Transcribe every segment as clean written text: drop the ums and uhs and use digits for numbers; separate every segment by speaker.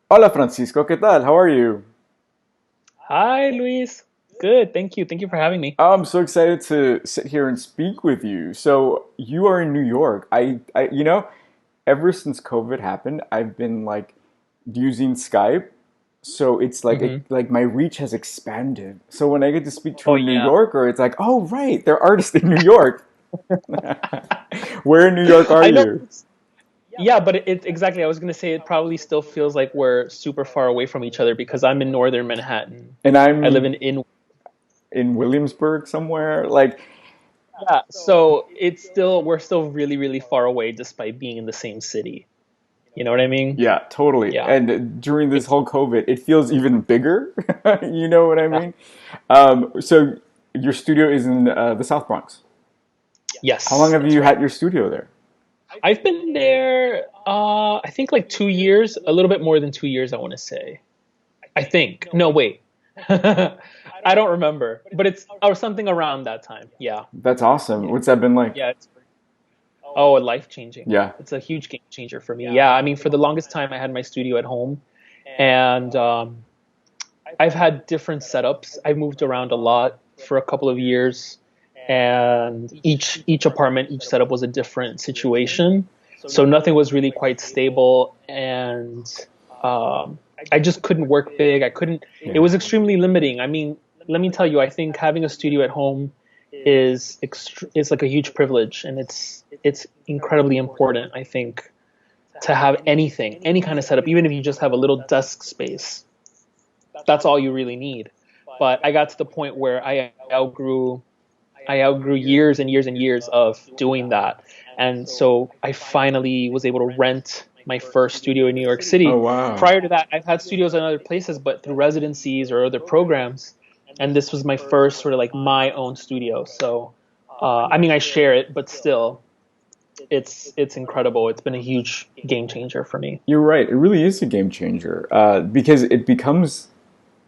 Speaker 1: Hola Francisco, ¿qué tal? How are you?
Speaker 2: Hi, Luis. Good. Thank you. Thank you for having me.
Speaker 1: I'm so excited to sit here and speak with you. So you are in New York. Ever since COVID happened, I've been like using Skype. So it's
Speaker 2: Hmm.
Speaker 1: like my reach has expanded. So when I get to speak to
Speaker 2: Oh
Speaker 1: a New
Speaker 2: yeah.
Speaker 1: Yorker, it's like, oh right, they're artists in New York. Where in New York are
Speaker 2: I know.
Speaker 1: you?
Speaker 2: Yeah, but it exactly. I was gonna say it probably still feels like we're super far away from each other because I'm in northern Manhattan.
Speaker 1: And
Speaker 2: I live
Speaker 1: I'm
Speaker 2: in
Speaker 1: in Williamsburg somewhere. Like,
Speaker 2: yeah. So it's still we're still really really far away despite being in the same city. You know what I mean?
Speaker 1: yeah, totally.
Speaker 2: Yeah.
Speaker 1: And during this
Speaker 2: It's
Speaker 1: whole COVID, it feels even bigger. You know what I
Speaker 2: yeah.
Speaker 1: mean? So your studio is in the South Bronx. How long
Speaker 2: Yes,
Speaker 1: have
Speaker 2: that's
Speaker 1: you
Speaker 2: right.
Speaker 1: had your studio there?
Speaker 2: I've been there. I think like 2 years, a little bit more than 2 years. I want to say. I think. No, wait. I don't remember, but it's or something around that time. Yeah.
Speaker 1: That's awesome.
Speaker 2: Yeah.
Speaker 1: What's that been like?
Speaker 2: Yeah. It's oh, life changing.
Speaker 1: Yeah.
Speaker 2: It's a huge game changer for me. Yeah. I mean, for the longest time, I had my studio at home, and I've had different setups. I moved around a lot for a couple of years, and each apartment, each setup was a different situation. So nothing was really quite stable, and I just couldn't work big. I couldn't. It
Speaker 1: Yeah.
Speaker 2: was extremely limiting. I mean, let me tell you, I think having a studio at home is like a huge privilege, and it's incredibly important. I think to have anything, any kind of setup, even if you just have a little desk space, that's all you really need. But I got to the point where I outgrew years and years and years of doing that. And so I finally was able to rent my first studio in New York
Speaker 1: Oh
Speaker 2: City.
Speaker 1: wow.
Speaker 2: Prior to that, I've had studios in other places, but through residencies or other programs. And this was my first sort of like my own studio. So, I mean, I share it, but still, it's incredible. It's been a huge game changer for me.
Speaker 1: You're right. It really is a game changer because it becomes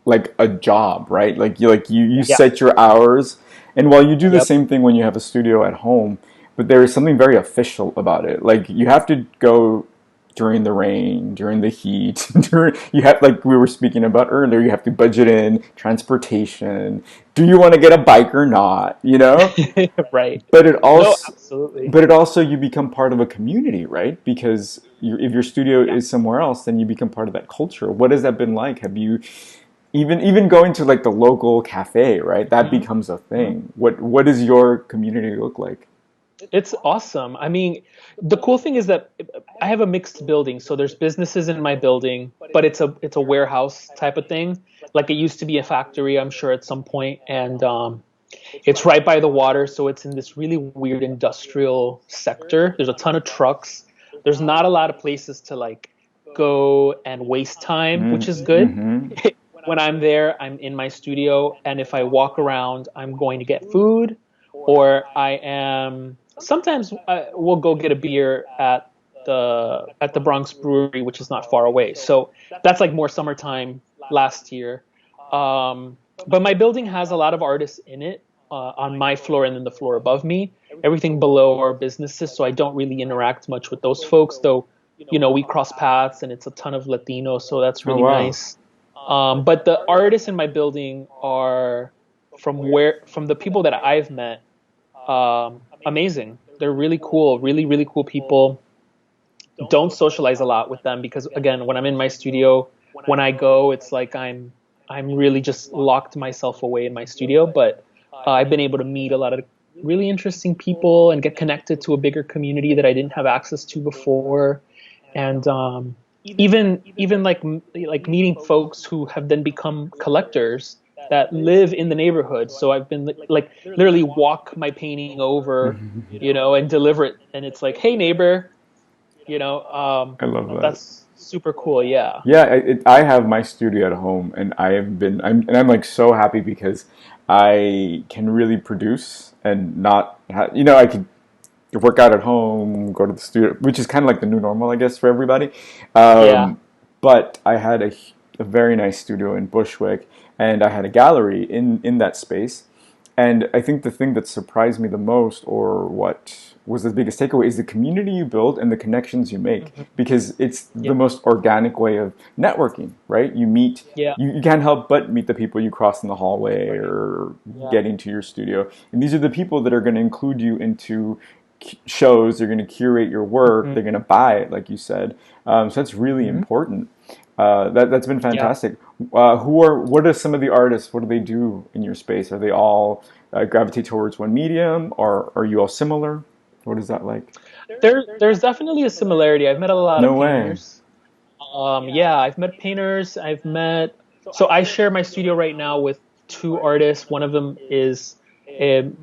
Speaker 1: like a job, right? Like you
Speaker 2: Yeah.
Speaker 1: set your hours, and while you do the
Speaker 2: Yep.
Speaker 1: same thing when you have a studio at home, but there is something very official about it. Like you have to go during the rain, during the heat, you have like we were speaking about earlier, you have to budget in transportation. Do you want to get a bike or not? You know?
Speaker 2: Right.
Speaker 1: But it
Speaker 2: No,
Speaker 1: also
Speaker 2: absolutely.
Speaker 1: but it also you become part of a community, right? Because if your studio
Speaker 2: Yeah.
Speaker 1: is somewhere else, then you become part of that culture. What has that been like? Have you even going to like the local cafe, right? That
Speaker 2: Hmm.
Speaker 1: becomes a thing. What does your community look like?
Speaker 2: It's awesome. I mean, the cool thing is that I have a mixed building, so there's businesses in my building, but it's a warehouse type of thing. Like it used to be a factory, I'm sure at some point, and it's right by the water, so it's in this really weird industrial sector. There's a ton of trucks. There's not a lot of places to like go and waste time, which is good.
Speaker 1: Mm-hmm.
Speaker 2: When I'm there, I'm in my studio, and if I walk around, I'm going to get food, or I am sometimes we'll go get a beer at the Bronx Brewery, which is not far away. So that's like more summertime last year. But my building has a lot of artists in it on my floor and then the floor above me. Everything below are businesses, so I don't really interact much with those folks. Though, we cross paths, and it's a ton of Latinos, so that's
Speaker 1: Oh
Speaker 2: really
Speaker 1: wow.
Speaker 2: nice. But the artists in my building are from the people that I've met, amazing. They're really cool, really, really cool people. Don't socialize a lot with them because again, when I'm in my studio, when I go, it's like I'm really just locked myself away in my studio. But I've been able to meet a lot of really interesting people and get connected to a bigger community that I didn't have access to before. And even like meeting folks who have then become collectors that live in the neighborhood. So I've been like literally walk my painting over, and deliver it, and it's like, hey neighbor,
Speaker 1: I love that.
Speaker 2: that's super cool. Yeah.
Speaker 1: Yeah, I have my studio at home, and I'm like so happy because I can really produce and not, I could work out at home, go to the studio, which is kind of like the new normal, I guess, for everybody.
Speaker 2: Yeah.
Speaker 1: But I had a very nice studio in Bushwick, and I had a gallery in that space. And I think the thing that surprised me the most, or what was the biggest takeaway, is the community you build and the connections you make.
Speaker 2: Hmm.
Speaker 1: Because it's the
Speaker 2: Yep.
Speaker 1: most organic way of networking, right?
Speaker 2: Yeah.
Speaker 1: You can't help but meet the people you cross in the hallway
Speaker 2: Right.
Speaker 1: or
Speaker 2: Yeah.
Speaker 1: get into your studio. And these are the people that are going to include you into shows. They're going to curate your work.
Speaker 2: Hmm.
Speaker 1: They're going to buy it, like you said. So that's really
Speaker 2: Hmm.
Speaker 1: important. That's been
Speaker 2: Yeah.
Speaker 1: fantastic. What are some of the artists? What do they do in your space? Are they all gravitate towards one medium, or are you all similar? What is that like?
Speaker 2: There's definitely a similarity. I've met a lot of
Speaker 1: No way.
Speaker 2: painters. Yeah, I've met painters. So I share my studio right now with two artists. One of them is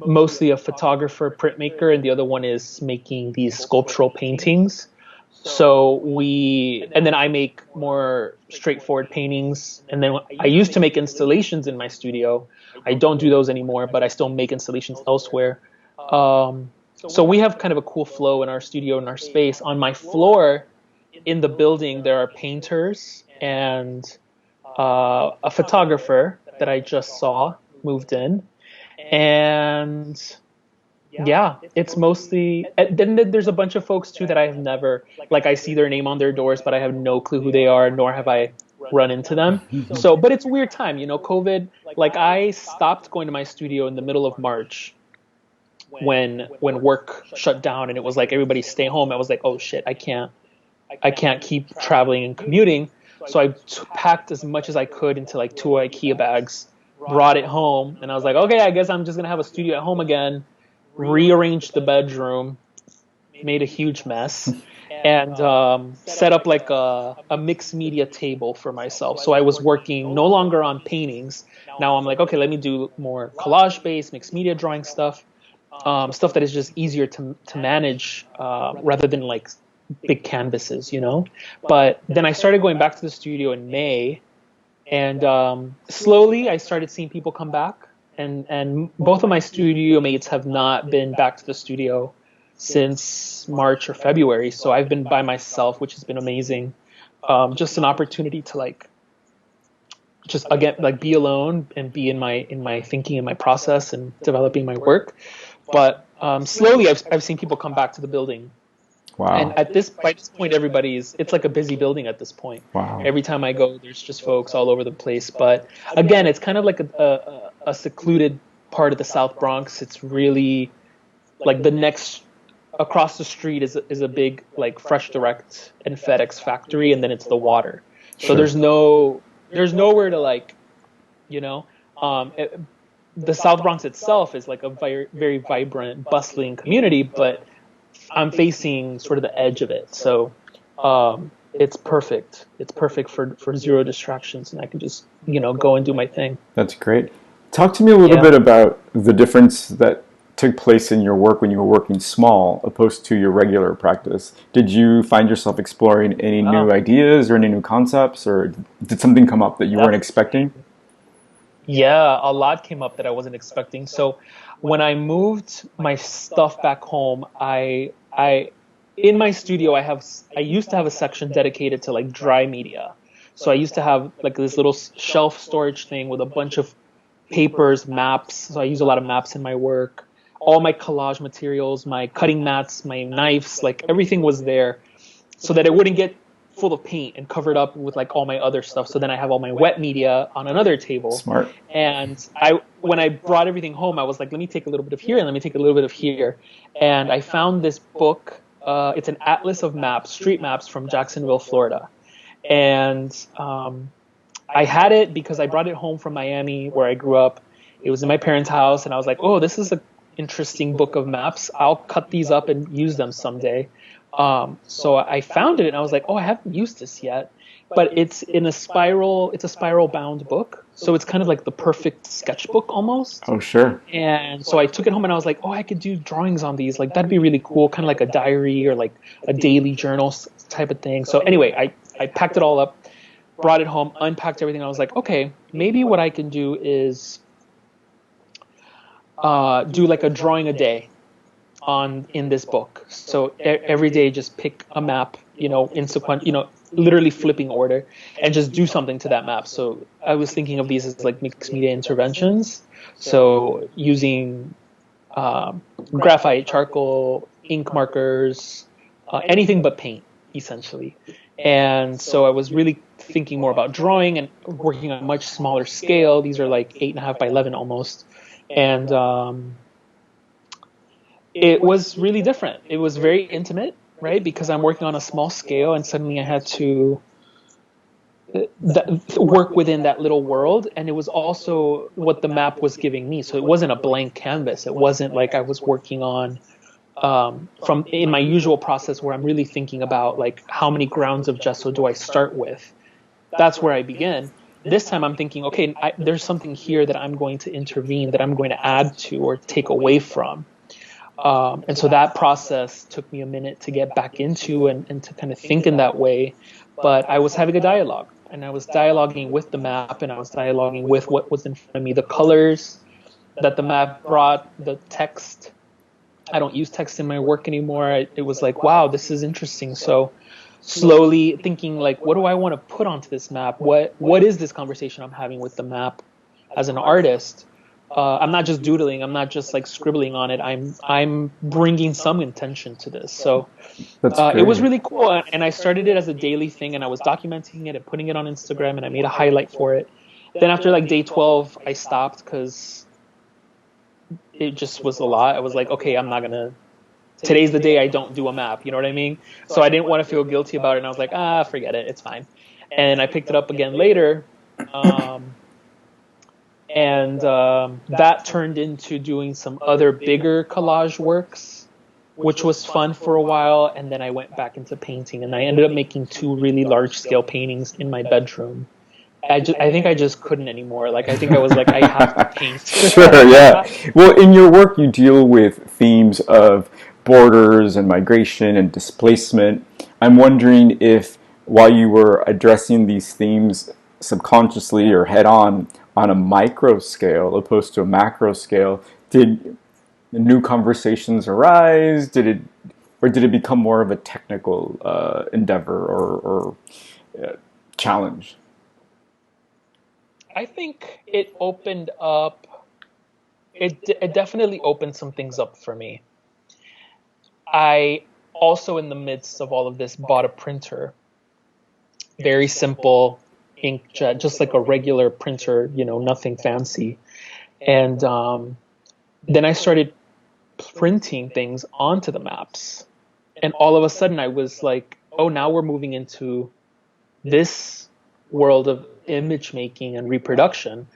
Speaker 2: mostly a photographer, printmaker, and the other one is making these sculptural paintings. And then I make more straightforward paintings. And then I used to make installations in my studio. I don't do those anymore, but I still make installations elsewhere. Um, so we have kind of a cool flow in our studio, in our space. On my floor, in the building, there are painters and a photographer that I just saw moved in. And yeah, it's mostly. Then there's a bunch of folks too that I have never, like, I see their name on their doors, but I have no clue who they are, nor have I run into them. So, but it's a weird time, COVID. Like, I stopped going to my studio in the middle of March when work shut down, and it was like everybody stay home. I was like, oh shit, I can't keep traveling and commuting. So I packed as much as I could into like two IKEA bags, brought it home, and I was like, okay, I guess I'm just gonna have a studio at home again. Rearranged the bedroom, made a huge mess, and set up like a mixed media table for myself. So I was working no longer on paintings. Now I'm like, okay, let me do more collage based mixed media drawing stuff, stuff that is just easier to manage rather than like big canvases. But then I started going back to the studio in May, and slowly I started seeing people come back. And both of my studio mates have not been back to the studio since March or February. So I've been by myself, which has been amazing. Just an opportunity to like just again like be alone and be in my thinking and my process and developing my work. But slowly I've seen people come back to the building. And
Speaker 1: Wow.
Speaker 2: by this point, it's like a busy building at this point.
Speaker 1: Wow.
Speaker 2: Every time I go, there's just folks all over the place. But again, it's kind of like a secluded part of the South Bronx. It's really like the next across the street is a big like Fresh Direct and FedEx factory, and then it's the water. So
Speaker 1: Sure.
Speaker 2: there's nowhere to like, you know, um, it, the South Bronx itself is like a very very vibrant, bustling community, but I'm facing sort of the edge of it. So it's perfect. It's perfect for zero distractions, and I can just go and do my thing.
Speaker 1: That's great. Talk to me a little
Speaker 2: Yeah.
Speaker 1: bit about the difference that took place in your work when you were working small opposed to your regular practice. Did you find yourself exploring any new
Speaker 2: Wow.
Speaker 1: ideas or any new concepts, or did something come up that you weren't expecting?
Speaker 2: Definitely. Yeah, a lot came up that I wasn't expecting. So when I moved my stuff back home, I in my studio I used to have a section dedicated to like dry media. So I used to have like this little shelf storage thing with a bunch of papers, maps. So I use a lot of maps in my work. All my collage materials, my cutting mats, my knives, like everything was there so that it wouldn't get full of paint and covered up with like all my other stuff. So then I have all my wet media on another table.
Speaker 1: Smart.
Speaker 2: And when I brought everything home, I was like, let me take a little bit of here and let me take a little bit of here. And I found this book. It's an atlas of maps, street maps from Jacksonville, Florida. And I had it because I brought it home from Miami, where I grew up. It was in my parents' house, and I was like, "Oh, this is an interesting book of maps. I'll cut these up and use them someday." So I found it, and I was like, "Oh, I haven't used this yet." But it's in a spiral. It's a spiral bound book, so it's kind of like the perfect sketchbook almost.
Speaker 1: Oh, sure.
Speaker 2: And so I took it home, and I was like, "Oh, I could do drawings on these. Like that'd be really cool, kind of like a diary or like a daily journal type of thing." So anyway, I packed it all up, brought it home, unpacked everything. I was like, okay, maybe what I can do is do like a drawing a day on in this book. So every day, just pick a map in sequence, literally flipping order, and just do something to that map. So I was thinking of these as like mixed media interventions. So using graphite, charcoal, ink markers, anything but paint, essentially. And so I was really thinking more about drawing and working on a much smaller scale. These are like 8.5 by 11 almost. And it was really different. It was very intimate, right? Because I'm working on a small scale, and suddenly I had to work within that little world. And it was also what the map was giving me. So it wasn't a blank canvas. It wasn't like I was working on from in my usual process where I'm really thinking about like how many grounds of gesso do I start with. That's where I begin. This time I'm thinking, okay, there's something here that I'm going to intervene, that I'm going to add to or take away from. And so that process took me a minute to get back into and to kind of think in that way. But I was having a dialogue, and I was dialoguing with the map, and I was dialoguing with what was in front of me, the colors that the map brought, the text. I don't use text in my work anymore. It was like, wow, this is interesting. So slowly thinking like, what do I want to put onto this map? What is this conversation I'm having with the map as an artist? I'm not just doodling. I'm not just like scribbling on it. I'm bringing some intention to this. So
Speaker 1: That's
Speaker 2: it was
Speaker 1: great.
Speaker 2: really cool. And I started it as a daily thing, and I was documenting it and putting it on Instagram, and I made a highlight for it. Then after like day 12, I stopped because it just was a lot. I was like, okay, I'm not gonna. Today's the day I don't do a map. You know what I mean? So I didn't want to feel guilty about it, and I was like, forget it. It's fine. And I picked it up again later. Um, and that turned into doing some other bigger collage works, which was fun for a while. And then I went back into painting, and I ended up making two really large scale paintings in my bedroom. I think I just couldn't anymore. Like, I think I was like, I have to paint.
Speaker 1: Sure, yeah. Well, in your work, you deal with themes of borders and migration and displacement. I'm wondering if, while you were addressing these themes subconsciously or head on a micro scale opposed to a macro scale, did new conversations arise? Or did it become more of a technical endeavor or challenge?
Speaker 2: I think it opened up. It definitely opened some things up for me. I also, in the midst of all of this, bought a printer. Very simple inkjet, just like a regular printer, nothing fancy. And then I started printing things onto the maps. And all of a sudden I was like, oh, now we're moving into this world of image making and reproduction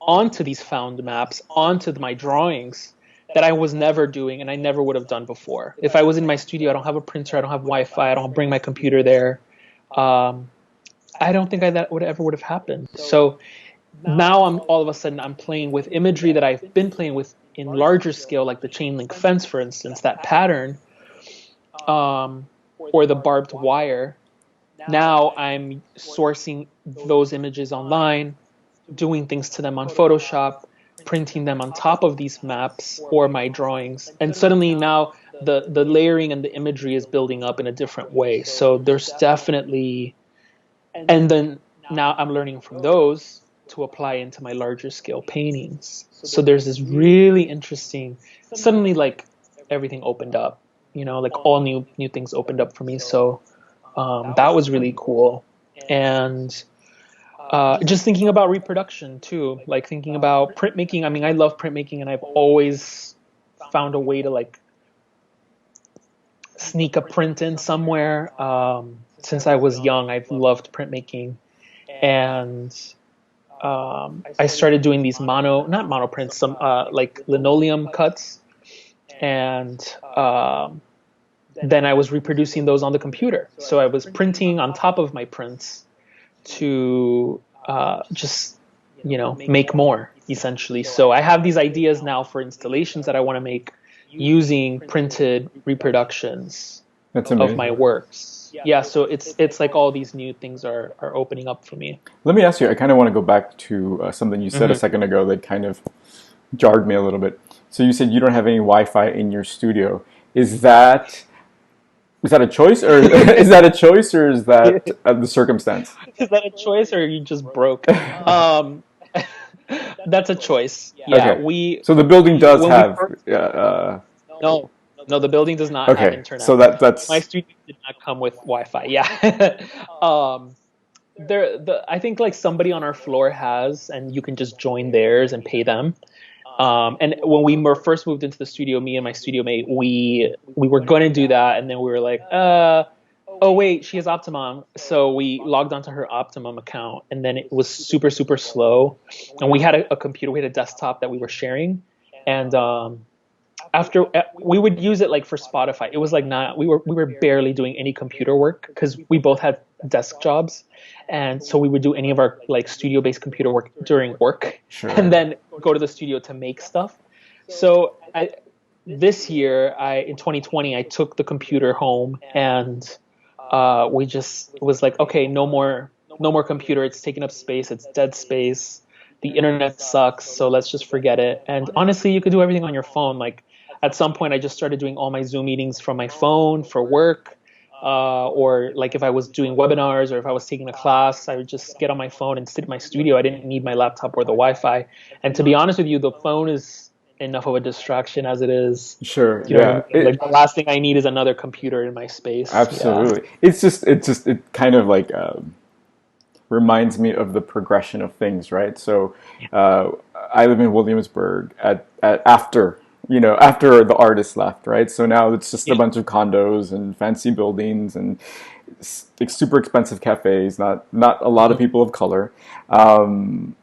Speaker 2: onto these found maps, onto my drawings that I was never doing and I never would have done before. If I was in my studio, I don't have a printer, I don't have Wi-Fi, I don't bring my computer there. I don't think that would have happened. So now I'm all of a sudden I'm playing with imagery that I've been playing with in larger scale, like the chain link fence, for instance, that pattern, or the barbed wire. Now I'm sourcing those images online, doing things to them on Photoshop, printing them on top of these maps or my drawings. And suddenly now the layering and the imagery is building up in a different way. So there's definitely, and then now I'm learning from those to apply into my larger scale paintings. So there's this really interesting, suddenly like everything opened up, like all new things opened up for me. So that was really cool. And just thinking about reproduction too, like thinking about printmaking. I mean, I love printmaking, and I've always found a way to like sneak a print in somewhere. Since I was young, I've loved printmaking, and I started doing these not mono prints, some like linoleum cuts, and then I was reproducing those on the computer. So I was printing on top of my prints to just make more, essentially. So I have these ideas now for installations that I want to make using printed reproductions
Speaker 1: That's
Speaker 2: of my
Speaker 1: amazing.
Speaker 2: works. Yeah, so it's like all these new things are opening up for me.
Speaker 1: Let me ask you, I kind of want to go back to something you said a
Speaker 2: Hmm.
Speaker 1: second ago that kind of jarred me a little bit. So you said you don't have any Wi-Fi in your studio. Is that Is that a choice, or is that a choice, or is that the circumstance?
Speaker 2: Is that a choice or are you just broke? Um, that's a choice. Yeah,
Speaker 1: Okay,
Speaker 2: we
Speaker 1: so the building
Speaker 2: we
Speaker 1: does
Speaker 2: when we
Speaker 1: have.
Speaker 2: first no no the building does not have
Speaker 1: Okay, so
Speaker 2: internet. My
Speaker 1: that's
Speaker 2: studio did not come with Wi-Fi. Yeah. um, I think like somebody on our floor has, and you can just join theirs and pay them. And when we were first moved into the studio, me and my studio mate, we were going to do that, and then we were like, oh wait, she has Optimum. So we logged onto her Optimum account, and then it was super super slow. And we had a computer, we had a desktop that we were sharing, and after we would use it like for Spotify. It was like not we were barely doing any computer work because we both had desk jobs, and so we would do any of our like studio based computer work during work, and
Speaker 1: sure.
Speaker 2: then go to the studio to make stuff. So this year I in 2020 I took the computer home, and we just it was like, okay, no more computer. It's taking up space. It's dead space. The internet sucks, so let's just forget it. And honestly, you could do everything on your phone. Like at some point, I just started doing all my Zoom meetings from my phone for work. Or like if I was doing webinars or if I was taking a class, I would just get on my phone and sit in my studio. I didn't need my laptop or the Wi-Fi. And to be honest with you, the phone is enough of a distraction as it is.
Speaker 1: Sure.
Speaker 2: You know what I
Speaker 1: Yeah.
Speaker 2: mean? Like the last thing I need is another computer in my space. Yeah.
Speaker 1: Absolutely. It kind of like reminds me of the progression of things, right? So, uh, I live in Williamsburg at after after the artist left, right? So now it's just a
Speaker 2: Yeah.
Speaker 1: bunch of condos and fancy buildings and super expensive cafes. Not a lot of
Speaker 2: Mhm.
Speaker 1: people of color. Um,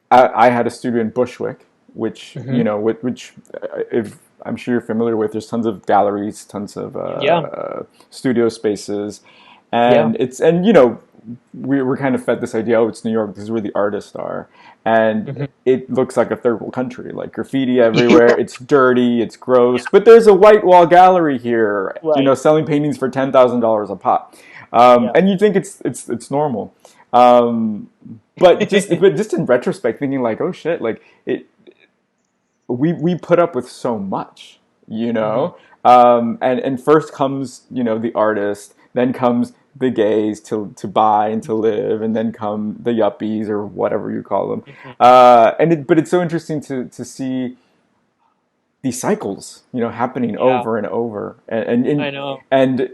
Speaker 1: I had a studio in Bushwick, which
Speaker 2: Mhm.
Speaker 1: if I'm sure you're familiar with. There's tons of galleries, tons of
Speaker 2: Yeah.
Speaker 1: studio spaces,
Speaker 2: Yeah.
Speaker 1: and we're kind of fed this idea. Oh, it's New York. This is where the artists are, and
Speaker 2: Mhm.
Speaker 1: it looks like a third world country. Like graffiti everywhere. It's dirty. It's gross. But there's a white wall gallery here.
Speaker 2: Right.
Speaker 1: Selling paintings for $10,000 a pop,
Speaker 2: Yeah.
Speaker 1: and you think it's normal. Um, but just in retrospect, thinking like, oh shit, like we put up with so much,
Speaker 2: Mhm.
Speaker 1: and first comes the artist, then comes the gays to buy and to live, and then come the yuppies or whatever you call them,
Speaker 2: Mhm.
Speaker 1: but it's so interesting to see these cycles, happening
Speaker 2: Yeah.
Speaker 1: over and over, and
Speaker 2: I know.
Speaker 1: and
Speaker 2: They're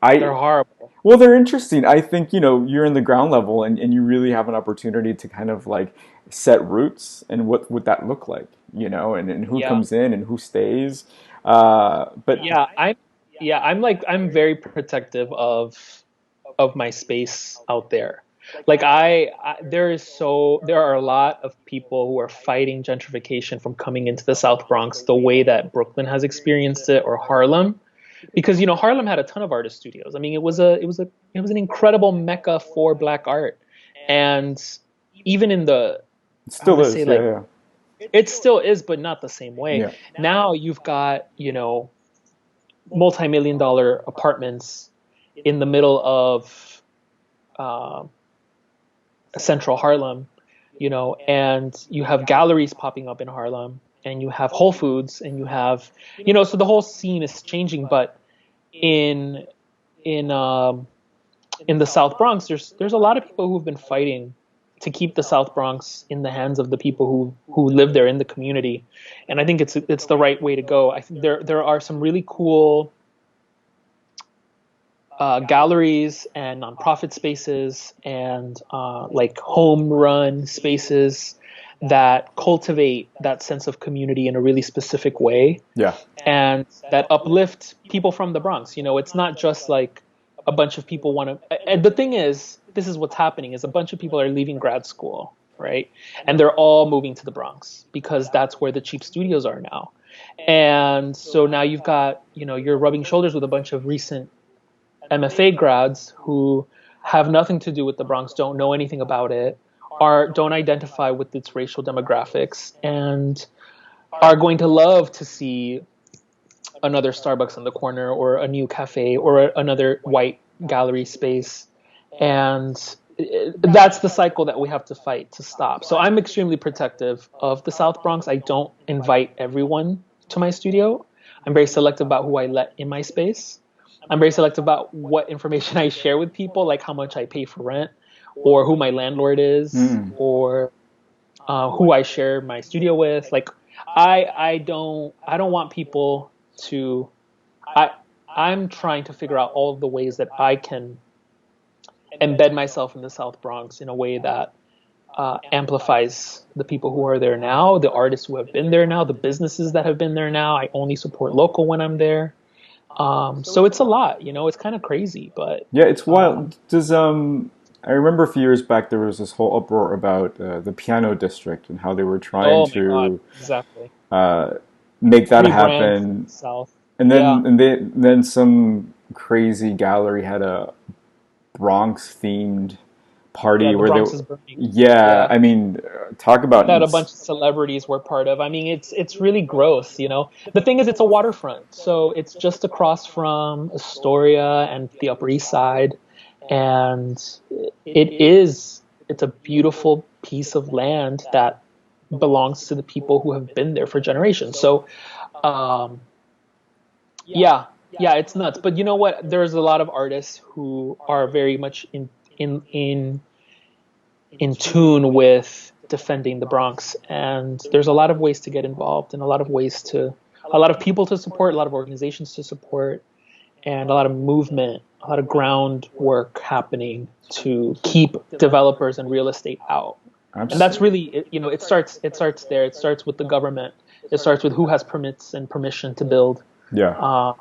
Speaker 1: I
Speaker 2: horrible.
Speaker 1: well, they're interesting. I think, you're in the ground level, and you really have an opportunity to kind of like set roots and what would that look like, and who
Speaker 2: Yeah.
Speaker 1: comes in and who stays. But
Speaker 2: Yeah. I'm very protective of my space out there. Like there are a lot of people who are fighting gentrification from coming into the South Bronx the way that Brooklyn has experienced it, or Harlem, because Harlem had a ton of artist studios. I mean, it was an incredible mecca for black art, and even in the
Speaker 1: it
Speaker 2: I want
Speaker 1: still
Speaker 2: to say
Speaker 1: is, yeah,
Speaker 2: like
Speaker 1: yeah,
Speaker 2: it still is, but not the same way.
Speaker 1: yeah,
Speaker 2: Now you've got multi-million dollar apartments in the middle of uh, central Harlem, and you have galleries popping up in Harlem, and you have Whole Foods, and you have, so the whole scene is changing. But in in um, in the South Bronx, there's a lot of people who've been fighting to keep the South Bronx in the hands of the people who live there in the community, and I think it's the right way to go. I think there are some really cool galleries and nonprofit spaces and like home run spaces that cultivate that sense of community in a really specific way
Speaker 1: yeah,
Speaker 2: and that uplift people from the Bronx. It's not just like a bunch of people want to. And the thing is, this is what's happening: is a bunch of people are leaving grad school, right? And they're all moving to the Bronx because that's where the cheap studios are now. And so now you've got, you're rubbing shoulders with a bunch of recent MFA grads who have nothing to do with the Bronx, don't know anything about it, don't identify with its racial demographics, and are going to love to see another Starbucks on the corner or a new cafe or another white gallery space. And that's the cycle that we have to fight to stop. So I'm extremely protective of the South Bronx. I don't invite everyone to my studio. I'm very selective about who I let in my space. I'm very selective about what information I share with people, like how much I pay for rent, or who my landlord is,
Speaker 1: Mm.
Speaker 2: or who I share my studio with. Like, I don't want people to. I I'm trying to figure out all of the ways that I can embed myself in the South Bronx in a way that amplifies the people who are there now, the artists who have been there now, the businesses that have been there now. I only support local when I'm there. So it's a lot, it's kind of crazy, but
Speaker 1: Yeah, it's wild. Does I remember a few years back there was this whole uproar about the piano district and how they were trying
Speaker 2: oh my God,
Speaker 1: to
Speaker 2: exactly.
Speaker 1: uh, make that
Speaker 2: Rebrand
Speaker 1: happen,
Speaker 2: South.
Speaker 1: and
Speaker 2: Yeah.
Speaker 1: then some crazy gallery had a Bronx themed
Speaker 2: Yeah,
Speaker 1: party
Speaker 2: the
Speaker 1: where they,
Speaker 2: Bronx is burning.
Speaker 1: yeah,
Speaker 2: Yeah.
Speaker 1: I mean, talk about
Speaker 2: That a bunch of celebrities were part of. I mean, it's really gross. The thing is, it's a waterfront, so it's just across from Astoria and the Upper East Side, and it's a beautiful piece of land that belongs to the people who have been there for generations. So, um, yeah, yeah, it's nuts. But you know what? There's a lot of artists who are very much in in in tune with defending the Bronx. And there's a lot of ways to get involved and a lot of people to support, a lot of organizations to support, and a lot of movement, a lot of groundwork happening to keep developers and real estate out. And that's
Speaker 1: absolutely,
Speaker 2: really, it starts there. It starts with the government. It starts with who has permits and permission to build.
Speaker 1: yeah.
Speaker 2: Uh,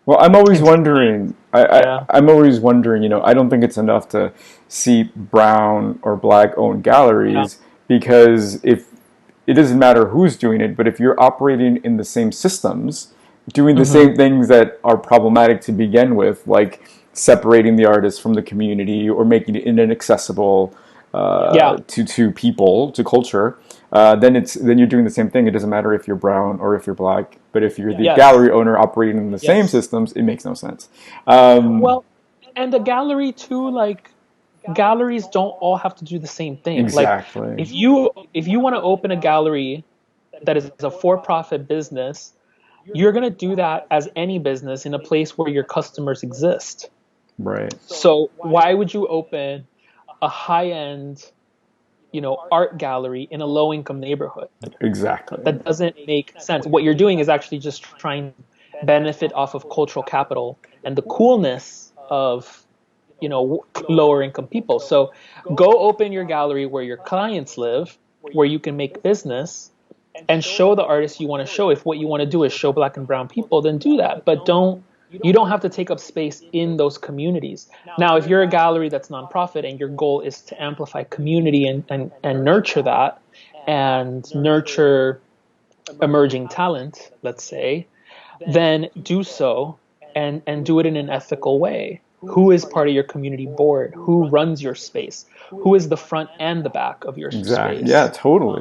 Speaker 1: Well, I'm always
Speaker 2: and
Speaker 1: wondering.
Speaker 2: yeah,
Speaker 1: I'm always wondering. I don't think it's enough to see brown or black owned
Speaker 2: yeah,
Speaker 1: galleries because if it doesn't matter who's doing it, but if you're operating in the same systems, doing the
Speaker 2: hmm
Speaker 1: same things that are problematic to begin with, like separating the artist from the community or making it inaccessible
Speaker 2: yeah,
Speaker 1: to people, to culture, then you're doing the same thing. It doesn't matter if you're brown or if you're black, but if you're the
Speaker 2: yes,
Speaker 1: gallery owner operating in the same
Speaker 2: yes.
Speaker 1: systems, it makes no sense. Um,
Speaker 2: Well, and the gallery too, like galleries don't all have to do the same thing. Like
Speaker 1: exactly.
Speaker 2: if you want to open a gallery that is a for-profit business, you're going to do that as any business in a place where your customers exist.
Speaker 1: Right.
Speaker 2: So why would you open a high-end, art gallery in a low-income neighborhood?
Speaker 1: Exactly.
Speaker 2: That doesn't make sense. What you're doing is actually just trying to benefit off of cultural capital and the coolness of lower income people. So go open your gallery where your clients live, where you can make business and show the artists you want to show. If what you want to do is show black and brown people, then do that. But you don't have to take up space in those communities. Now, if you're a gallery that's nonprofit and your goal is to amplify community and nurture that and nurture emerging talent, let's say, then do so and do it in an ethical way. Who is part of your community board? Who runs your space? Who is the front and the back of your
Speaker 1: Exactly. Yeah,
Speaker 2: space?
Speaker 1: totally.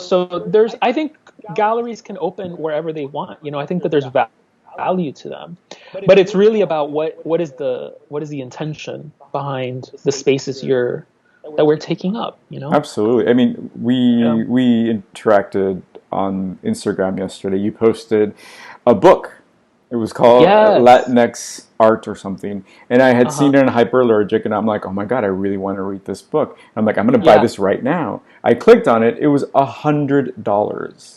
Speaker 2: So I think galleries can open wherever they want. I think that there's value to them, but it's really about what is the intention behind the spaces that we're taking up.
Speaker 1: Absolutely. I mean,
Speaker 2: Yeah.
Speaker 1: we interacted on Instagram yesterday. You posted a book. It was called
Speaker 2: Yes.
Speaker 1: Latinx Art or something, and I had
Speaker 2: Uh-huh.
Speaker 1: seen it in Hyperallergic, and I'm like, oh my god, I really want to read this book. I'm like, I'm going to buy
Speaker 2: Yeah.
Speaker 1: this right now. I clicked on it. It was $100,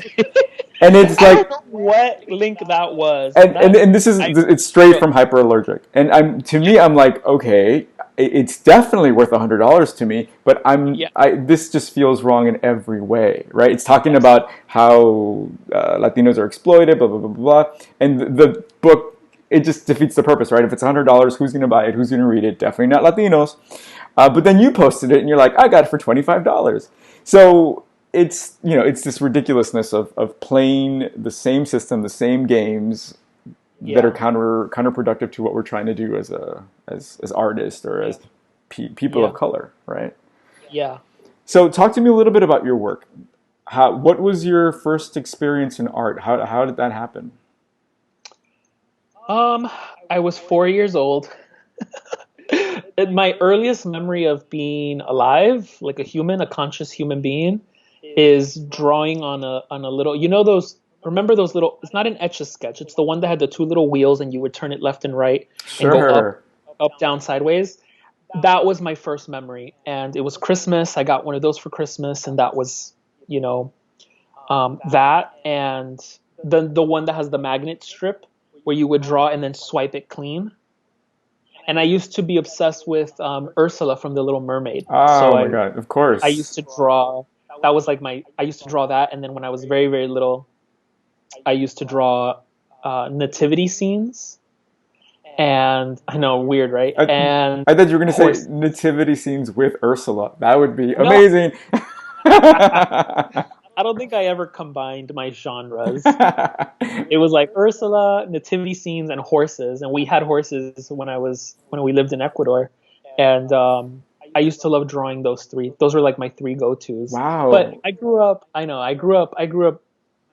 Speaker 1: and it's
Speaker 2: I
Speaker 1: like,
Speaker 2: don't know what link that was.
Speaker 1: and this is
Speaker 2: I
Speaker 1: it's straight from Hyperallergic, and I'm like, okay, it's definitely worth $100 to me, but
Speaker 2: yeah.
Speaker 1: this just feels wrong in every way, right? It's talking
Speaker 2: Yes.
Speaker 1: about how Latinos are exploited, blah blah blah blah, and the book, it just defeats the purpose, right? If it's $100, who's going to buy it? Who's going to read it? Definitely not Latinos. But then you posted it, and you're like, I got it for $25. So it's this ridiculousness of playing the same system, the same games that are
Speaker 2: Yeah.
Speaker 1: counterproductive to what we're trying to do as artists or
Speaker 2: Yeah.
Speaker 1: as people of
Speaker 2: Yeah.
Speaker 1: color, right?
Speaker 2: Yeah.
Speaker 1: So talk to me a little bit about your work. What was your first experience in art? How did that happen?
Speaker 2: Um, I was 4 years old. My earliest memory of being alive, like a human, a conscious human being, is drawing on a little. You know those. remember those little, it's not an Etch a Sketch, it's the one that had the two little wheels and you would turn it left and right and go up,
Speaker 1: Sure.
Speaker 2: up, down, sideways. That was my first memory. And it was Christmas. I got one of those for Christmas. And that was, you know, that and the one that has the magnet strip where you would draw and then swipe it clean. And I used to be obsessed with Ursula from The Little Mermaid. So
Speaker 1: Oh my God, of
Speaker 2: I used
Speaker 1: course.
Speaker 2: to draw. That was like I used to draw that, and then when I was very very little, I used to draw nativity scenes. And I know, weird, right?
Speaker 1: I,
Speaker 2: And
Speaker 1: I thought you were going to say
Speaker 2: horse.
Speaker 1: nativity scenes with Ursula. That would be
Speaker 2: No,
Speaker 1: amazing.
Speaker 2: I don't think I ever combined my genres. It was like Ursula, nativity scenes, and horses. And we had horses when we lived in Ecuador, and I used to love drawing those three. Those were like my three go-tos. But
Speaker 1: Wow.
Speaker 2: I grew up. I know I grew up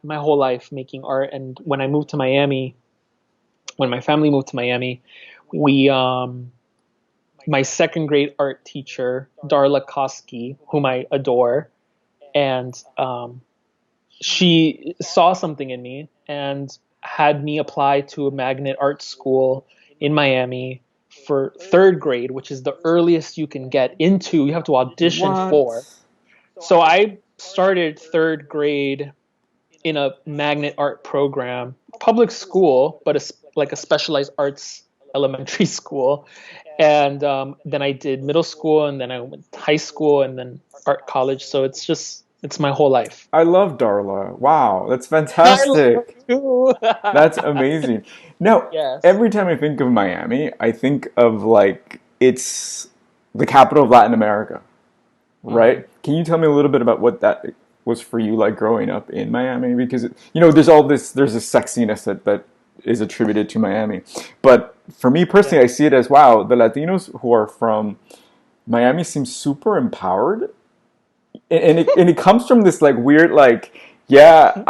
Speaker 2: my whole life making art. And when I moved to Miami, when my family moved to Miami, we my second grade art teacher, Darla Koski, whom I adore, and she saw something in me and had me apply to a magnet art school in Miami for third grade, which is the earliest you can get into, you have to audition
Speaker 1: What?
Speaker 2: for. So I started third grade in a magnet art program, public school, but like a specialized arts elementary school. And then I did middle school, and then I went to high school, and then art college. So it's my whole life.
Speaker 1: I love Darla. Wow, that's
Speaker 2: I love her
Speaker 1: fantastic.
Speaker 2: too.
Speaker 1: That's amazing. No,
Speaker 2: Yes.
Speaker 1: every time I think of Miami, I think of like it's the capital of Latin America,
Speaker 2: Hmm.
Speaker 1: right? Can you tell me a little bit about what that was for you like growing up in Miami? Because there's all this, there's a sexiness that is attributed to Miami. But for me personally, I
Speaker 2: Yes.
Speaker 1: see it as wow, the Latinos who are from Miami seem super empowered, and it comes from this like weird like yeah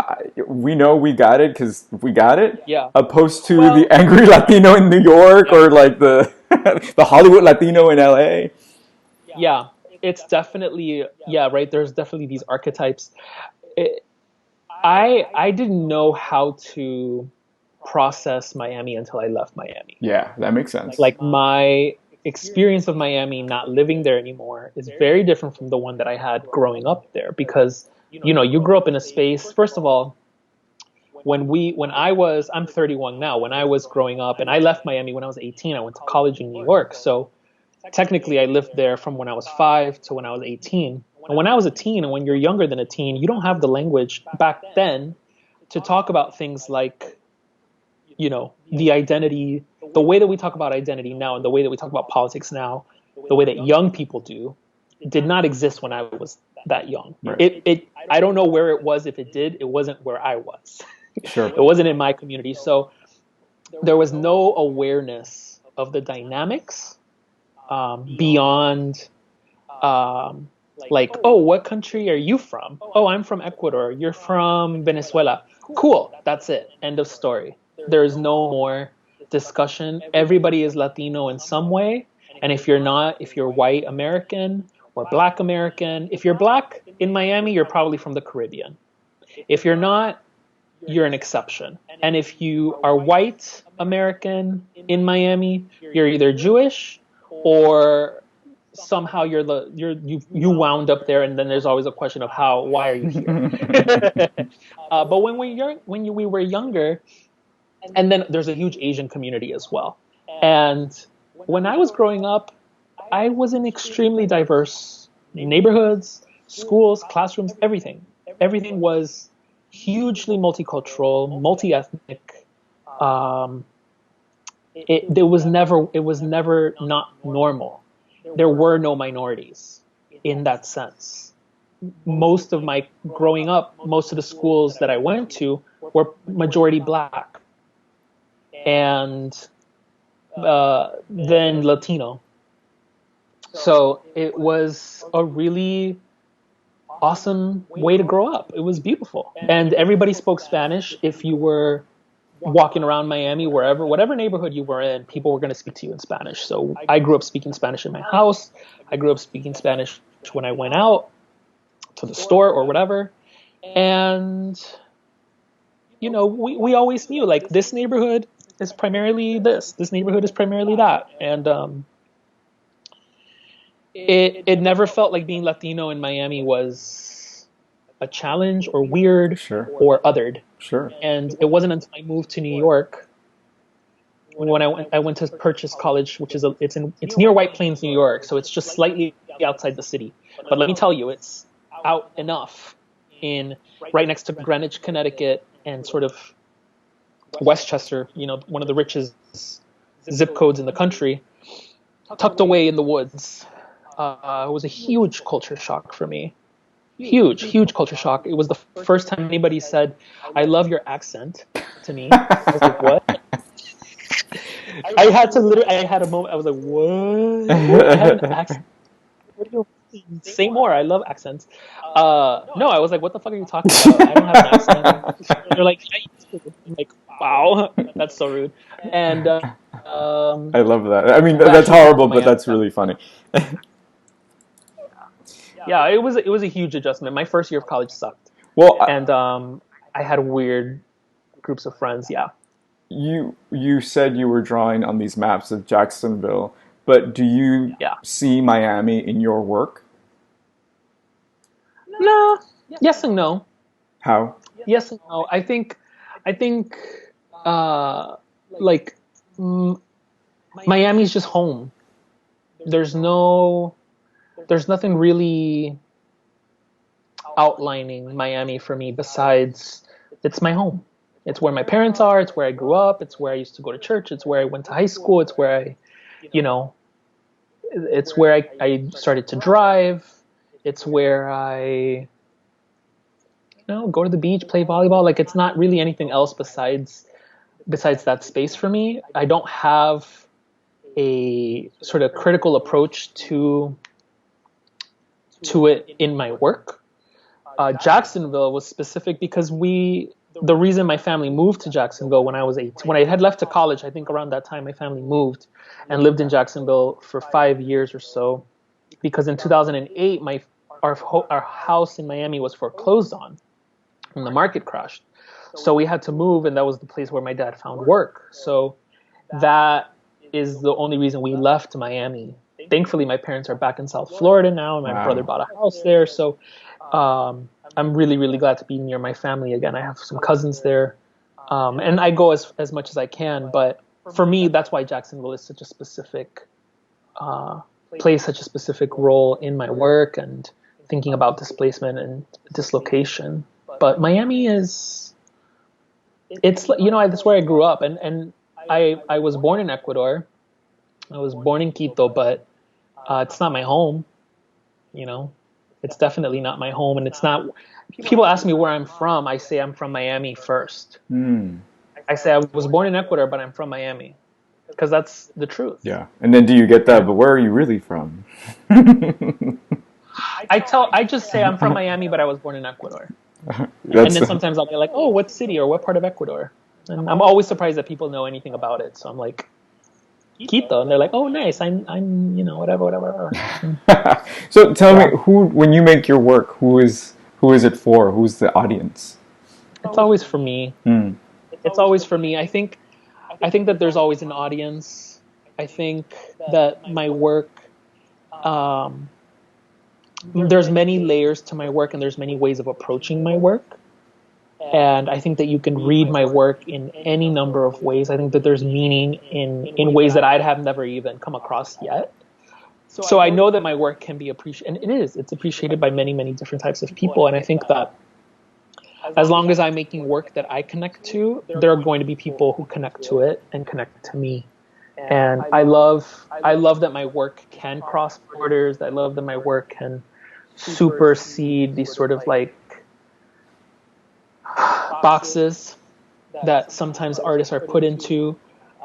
Speaker 1: we know we got it because we got it,
Speaker 2: Yeah.
Speaker 1: opposed to the
Speaker 2: Well,
Speaker 1: angry Latino in New York
Speaker 2: yeah.
Speaker 1: or like the the Hollywood Latino in LA.
Speaker 2: Yeah. It's definitely, yeah, right. There's definitely these archetypes. It, I didn't know how to process Miami until I left Miami.
Speaker 1: Yeah, that makes sense.
Speaker 2: Like my experience of Miami not living there anymore is very different from the one that I had growing up there because you grow up in a space. First of all, when I was, I'm 31 now. When I was growing up, and I left Miami when I was 18, I went to college in New York. So technically I lived there from when I was 5 to when I was 18. And when I was a teen, and when you're younger than a teen, you don't have the language back then to talk about things like, the identity, the way that we talk about identity now and the way that we talk about politics now, the way that young people do, did not exist when I was that young.
Speaker 1: Right.
Speaker 2: It I don't know where it was. If it did, it wasn't where I was.
Speaker 1: Sure.
Speaker 2: It wasn't in my community. So there was no awareness of the dynamics beyond like, oh, what country are you from? Oh, I'm from Ecuador. You're from Venezuela. Cool. That's it. End of story. There is no more discussion. Everybody is Latino in some way. And if you're not, if you're white American or black American, if you're black in Miami, you're probably from the Caribbean. If you're not, you're an exception. And if you are white American in Miami, you're either Jewish or somehow you wound up there, and then there's always a question of why are you here? But when we were younger, and then there's a huge Asian community as well. And when I was growing up, I was in extremely diverse neighborhoods, schools, classrooms, everything. Everything was hugely multicultural, multi-ethnic. Um, it was never not normal. There were no minorities in that sense. Most of my growing up, most of the schools that I went to were majority black and then Latino. So it was a really awesome way to grow up. It was beautiful. And everybody spoke Spanish. If you were walking around Miami, wherever, whatever neighborhood you were in, people were going to speak to you in Spanish. So I grew up speaking Spanish in my house. I grew up speaking Spanish when I went out to the store or whatever. And, we always knew like this neighborhood is primarily this neighborhood is primarily that, and it never felt like being Latino in Miami was a challenge or weird
Speaker 1: Sure.
Speaker 2: or othered.
Speaker 1: Sure.
Speaker 2: And it wasn't until I moved to New York when I went to Purchase College, which is it's near White Plains, New York, so it's just slightly outside the city. But let me tell you, it's out enough in right next to Greenwich, Connecticut, and sort of Westchester, one of the richest zip codes in the country, tucked away in the woods. It was a huge culture shock for me. Huge, huge culture shock. It was the first time anybody said, "I love your accent" to me. I was like, "What?" I had a moment. I was like, "What? I have an accent? What do you mean? Say more. I love accents." No, I was like, "What the fuck are you talking about? I don't have an accent." They're like, "Yeah, you do." I'm like, "Wow, that's so rude." And
Speaker 1: I love that. I mean,
Speaker 2: but
Speaker 1: that's
Speaker 2: actually from
Speaker 1: horrible, but
Speaker 2: Miami.
Speaker 1: that's really funny.
Speaker 2: Yeah, it was a huge adjustment. My first year of college sucked,
Speaker 1: Well,
Speaker 2: and I had weird groups of friends. Yeah.
Speaker 1: you said you were drawing on these maps of Jacksonville, but do you
Speaker 2: Yeah.
Speaker 1: see Miami in your work?
Speaker 2: No. Yes and no.
Speaker 1: How?
Speaker 2: Yes and no. I think, uh, like, mm, Miami's just home. There's no, there's nothing really outlining Miami for me besides it's my home. It's where my parents are. It's where I grew up. It's where I used to go to church. It's where I went to high school. It's where you know, it's where I started to drive. It's where go to the beach, play volleyball. Like it's not really anything else besides that space for me. I don't have a sort of critical approach to it in my work. Jacksonville was specific because the reason my family moved to Jacksonville when I was 18, when I had left to college, I think around that time my family moved and lived in Jacksonville for 5 years or so, because in 2008 our house in Miami was foreclosed on when the market crashed. So we had to move, and that was the place where my dad found work. So that is the only reason we left Miami. Thankfully, my parents are back in South Florida now, and my brother
Speaker 1: Wow.
Speaker 2: bought a house there. So I'm really, really glad to be near my family again. I have some cousins there, and I go as much as I can. But for me, that's why Jacksonville is such a specific uh, plays such a specific role in my work and thinking about displacement and dislocation. But Miami is that's where I grew up, and I was born in Ecuador. I was born in Quito, but it's not my home. You know, it's definitely not my home, and it's not. People ask me where I'm from. I say I'm from Miami first.
Speaker 1: Hmm.
Speaker 2: I say I was born in Ecuador, but I'm from Miami because that's the truth.
Speaker 1: Yeah. And then do you get that?
Speaker 2: Yeah.
Speaker 1: But where are you really from?
Speaker 2: I just say I'm from Miami, but I was born in Ecuador. And
Speaker 1: That's
Speaker 2: then sometimes I'll be like, "Oh, what city or what part of Ecuador?" And I'm always surprised that people know anything about it. So I'm like, "Quito," and they're like, "Oh, nice. I'm whatever, whatever, whatever."
Speaker 1: so. Tell me,
Speaker 2: Yeah,
Speaker 1: who when you make your work, who is it for? Who's the audience?
Speaker 2: it's always for me.
Speaker 1: Hmm.
Speaker 2: It's always for me. I think that there's always an audience. I think that my work, um, there's many layers to my work, and there's many ways of approaching my work. And I think that you can read my work in any number of ways. I think that there's meaning in ways that I'd have never even come across yet. So I know that my work can be appreciated, and it's appreciated by many, many different types of people. And I think that as long as I'm making work that I connect to, there are going to be people who connect to it and connect to me. And I love that my work can cross borders. I love that my work can supersede these sort of like boxes that sometimes artists are put into.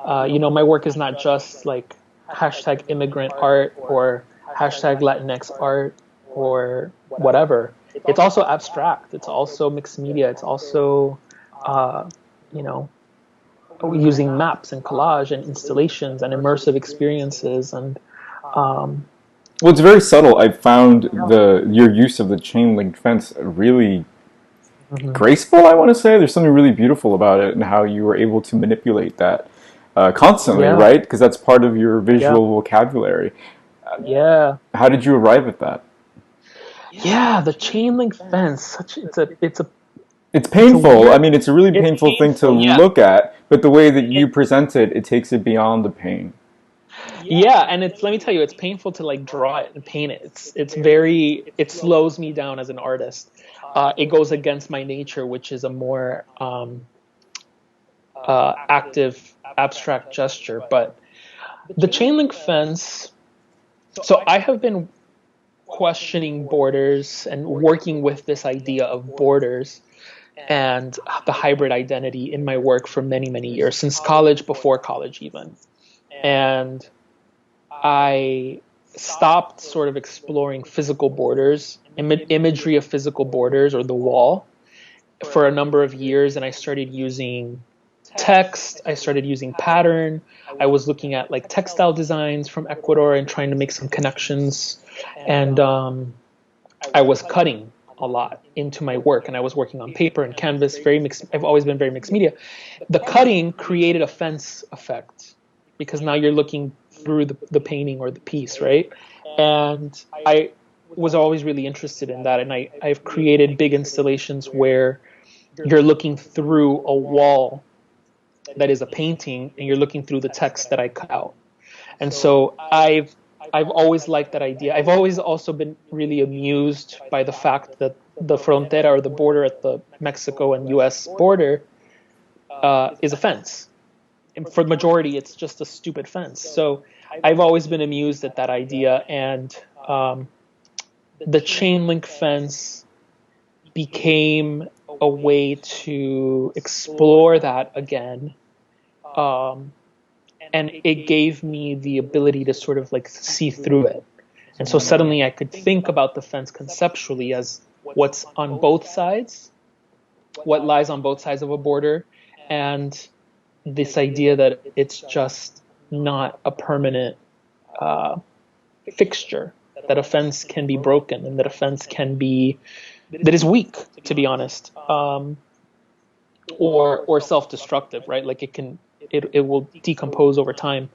Speaker 2: My work is not just like hashtag immigrant art or hashtag Latinx art or whatever. It's also abstract. It's also mixed media. It's also, uh, you know, using maps and collage and installations and immersive experiences and um,
Speaker 1: Well, it's very subtle. I found
Speaker 2: yeah.
Speaker 1: the your use of the chain link fence really graceful, I want to say. There's something really beautiful about it and how you were able to manipulate that constantly,
Speaker 2: Yeah,
Speaker 1: right? Because that's part of your
Speaker 2: yeah,
Speaker 1: visual vocabulary.
Speaker 2: yeah,
Speaker 1: How did you arrive at that?
Speaker 2: yeah. The chain link fence, such
Speaker 1: It's
Speaker 2: it's a
Speaker 1: painful. I
Speaker 2: weird.
Speaker 1: mean, it's a really
Speaker 2: It's
Speaker 1: painful thing to
Speaker 2: painful, yeah.
Speaker 1: look at, but the way that you
Speaker 2: It,
Speaker 1: present it, it takes it beyond the pain.
Speaker 2: yeah, and it's let me tell you, it's painful to like draw it and paint it. It's very it slows me down as an artist. It goes against my nature, which is a more active, abstract gesture. But the chain link fence. So I have been questioning borders and working with this idea of borders and the hybrid identity in my work for many, many years, since college, before college, even. And I stopped sort of exploring physical borders, imagery of physical borders or the wall for a number of years. And I started using text, I started using pattern. I was looking at like textile designs from Ecuador and trying to make some connections. And I was cutting a lot into my work, and I was working on paper and canvas, very mixed. I've always been very mixed media. The cutting created a fence effect because now you're looking through the painting or the piece, right? And I was always really interested in that, and I've created big installations where you're looking through a wall that is a painting, and you're looking through the text that I cut out. And so I've always liked that idea. I've always also been really amused by the fact that the frontera or the border at the Mexico and U.S. border is a fence. And for the majority, it's just a stupid fence. So I've always been amused at that idea, and the chain link fence became a way to explore that again. Um, and it gave me the ability to sort of like see through it. And so suddenly I could think about the fence conceptually as what's on both sides, what lies on both sides of a border, and this idea that it's just not a permanent uh, fixture, that a fence can be broken and that a fence can be, that is weak, to be honest, or self-destructive, right? Like it will decompose over time.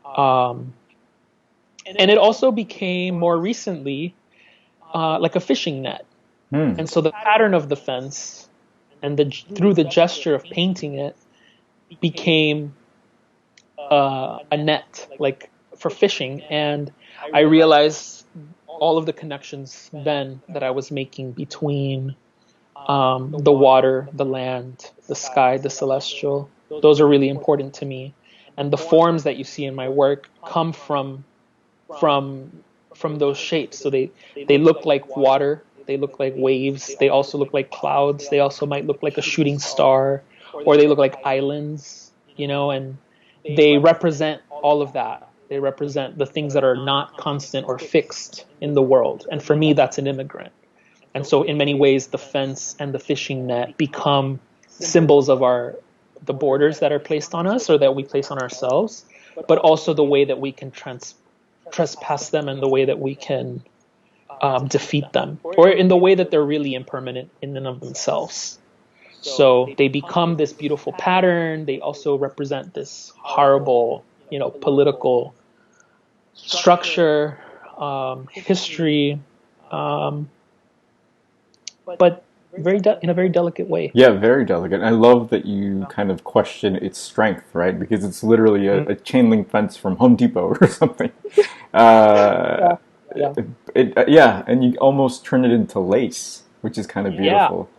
Speaker 2: Um, and it also became more recently like a fishing net.
Speaker 1: Hmm.
Speaker 2: And so the pattern of the fence and through the gesture of painting it became a net, like for fishing. And I realized all of the connections then that I was making between the water, the land, the sky, the celestial. Those are really important to me. And the forms that you see in my work come from from those shapes. So they look like water, they look like waves, they also look like clouds, they also might look like a shooting star, or they look like islands, and they represent all of that. They represent the things that are not constant or fixed in the world. And for me, that's an immigrant. And so in many ways, the fence and the fishing net become symbols of the borders that are placed on us or that we place on ourselves, but also the way that we can trespass them and the way that we can defeat them, or in the way that they're really impermanent in and of themselves. So they become this beautiful pattern. They also represent this horrible, political structure, history, um, but in a very delicate way.
Speaker 1: Yeah, very delicate. I love that you kind of question its strength, right? Because it's literally a chain link fence from Home Depot or something. Uh,
Speaker 2: Yeah, yeah,
Speaker 1: yeah, and you almost turn it into lace, which is kind of
Speaker 2: yeah,
Speaker 1: beautiful.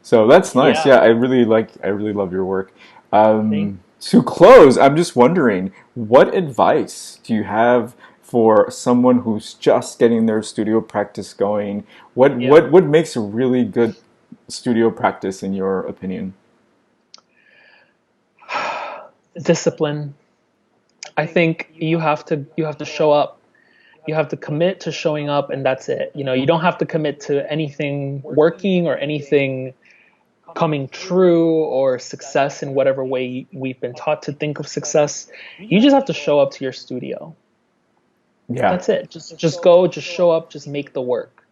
Speaker 1: So that's nice.
Speaker 2: yeah.
Speaker 1: Yeah, I really love your work.
Speaker 2: Thank.
Speaker 1: To close, I'm just wondering, what advice do you have for someone who's just getting their studio practice going?
Speaker 2: Yeah.
Speaker 1: What makes a really good studio practice in your opinion?
Speaker 2: Discipline. I think you have to show up. You have to commit to showing up, and that's it. You don't have to commit to anything working or anything coming true or success in whatever way we've been taught to think of success. You just have to show up to your studio.
Speaker 1: Yeah.
Speaker 2: That's it. Just go, just show up, just make the work.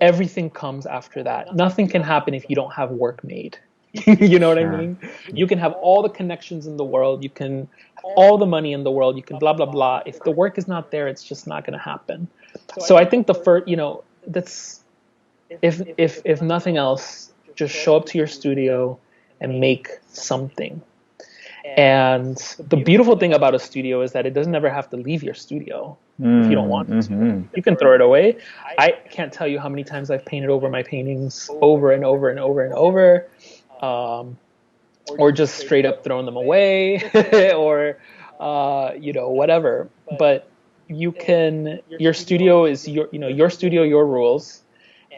Speaker 2: everything comes after that. Nothing can happen if you don't have work made. You know what I
Speaker 1: Sure.
Speaker 2: mean? You can have all the connections in the world, you can all the money in the world, you can blah blah blah. If the work is not there, it's just not going to happen. So I think the first, that's if nothing else, just show up to your studio and make something. And the beautiful thing about a studio is that it doesn't ever have to leave your studio if you don't want it to.
Speaker 1: Mm-hmm.
Speaker 2: You can throw it away. I can't tell you how many times I've painted over my paintings over and over and over and over, um, or just straight up thrown them away, or whatever. But your studio is your studio, your rules,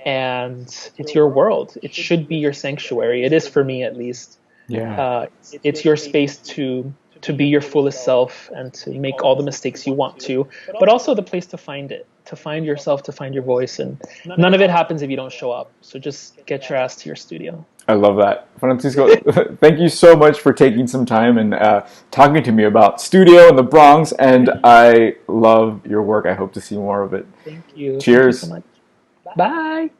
Speaker 2: and it's your world. It should be your sanctuary. It is for me, at least.
Speaker 1: Yeah.
Speaker 2: It's your space to be your fullest self and to make all the mistakes you want to, but also the place to find it, to find yourself, to find your voice. And none of it happens if you don't show up. So just get your ass to your studio.
Speaker 1: I love that. Francisco, thank you so much for taking some time and talking to me about studio in the Bronx. And I love your work. I hope to see more of it.
Speaker 2: Thank you. Thank you so
Speaker 1: Cheers.
Speaker 2: much. Bye.